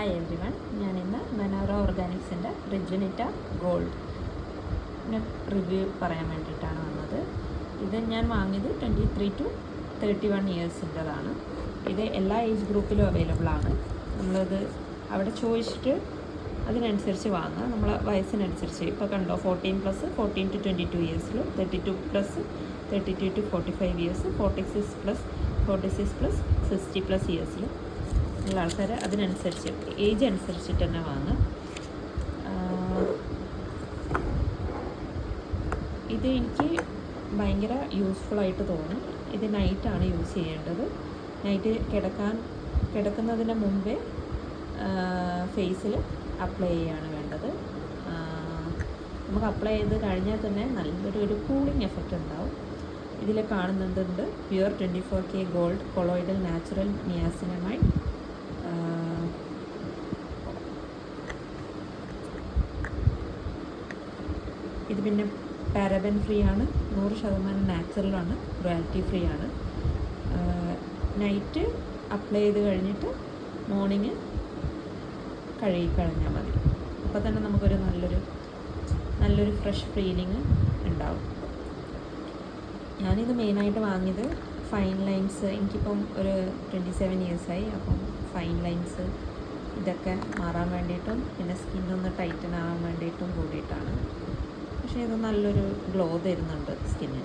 Hi every one, ഞാനിന്ന് minora ഓർഗാനിക്സിൻ്റെ റിജുനിറ്റ gold review പറയാൻ വേണ്ടിയിട്ടാണ് വന്നത്. ഇത് ഞാൻ വാങ്ങിയത് 23 to 31 ഇയേഴ്സിൻ്റെതാണ്. ഇത് എല്ലാ ഏജ് ഗ്രൂപ്പിലും അവൈലബിൾ ആണ്. നമ്മളത് അവിടെ ചോദിച്ചിട്ട് അതിനനുസരിച്ച് വാങ്ങുക. നമ്മളെ വയസ്സിനനുസരിച്ച് ഇപ്പോൾ കണ്ടോ 14+, 14 to 22 ഇയേഴ്സിലും, 32+, 32 to 45 ഇയേഴ്സ്, 46+, 46+, 60+ ഇയേഴ്സിലും ഉള്ള ആൾക്കാർ അതിനനുസരിച്ച് ഏജ് അനുസരിച്ചിട്ട് തന്നെ വാങ്ങുക. ഇത് എനിക്ക് ഭയങ്കര യൂസ്ഫുള്ളായിട്ട് തോന്നി. ഇത് നൈറ്റാണ് യൂസ് ചെയ്യേണ്ടത്. നൈറ്റ് കിടക്കുന്നതിന് മുമ്പേ ഫേസിൽ അപ്ലൈ ചെയ്യാണ് വേണ്ടത്. നമുക്ക് അപ്ലൈ ചെയ്ത് കഴിഞ്ഞാൽ തന്നെ നല്ലൊരു കൂളിംഗ് എഫക്റ്റ് ഉണ്ടാവും. ഇതിൽ കാണുന്നുണ്ട് pure 24K gold colloidal natural niacinamide, ഇത് പിന്നെ പാരബൻ ഫ്രീ ആണ്, 100% നാച്ചുറലാണ്, ക്രുവാലിറ്റി ഫ്രീ ആണ്. നൈറ്റ് അപ്ലൈ ചെയ്ത് കഴിഞ്ഞിട്ട് മോർണിംഗ് കഴുകിക്കളഞ്ഞാൽ മതി. അപ്പോൾ തന്നെ നമുക്കൊരു നല്ലൊരു ഫ്രഷ് ഫീലിംഗ് ഉണ്ടാവും. ഞാനിത് മെയിനായിട്ട് വാങ്ങിയത് ഫൈൻ ലൈൻസ്, എനിക്കിപ്പം ഒരു 27 ഇയേഴ്സായി. അപ്പം ഫൈൻ ലൈൻസ് ഇതൊക്കെ മാറാൻ വേണ്ടിയിട്ടും പിന്നെ സ്കിന്നൊന്ന് ടൈറ്റൻ ആവാൻ വേണ്ടിയിട്ടും കൂടിയിട്ടാണ്. പക്ഷേ ഇത് നല്ലൊരു ഗ്ലോ തരുന്നുണ്ട് സ്കിന്നിന്.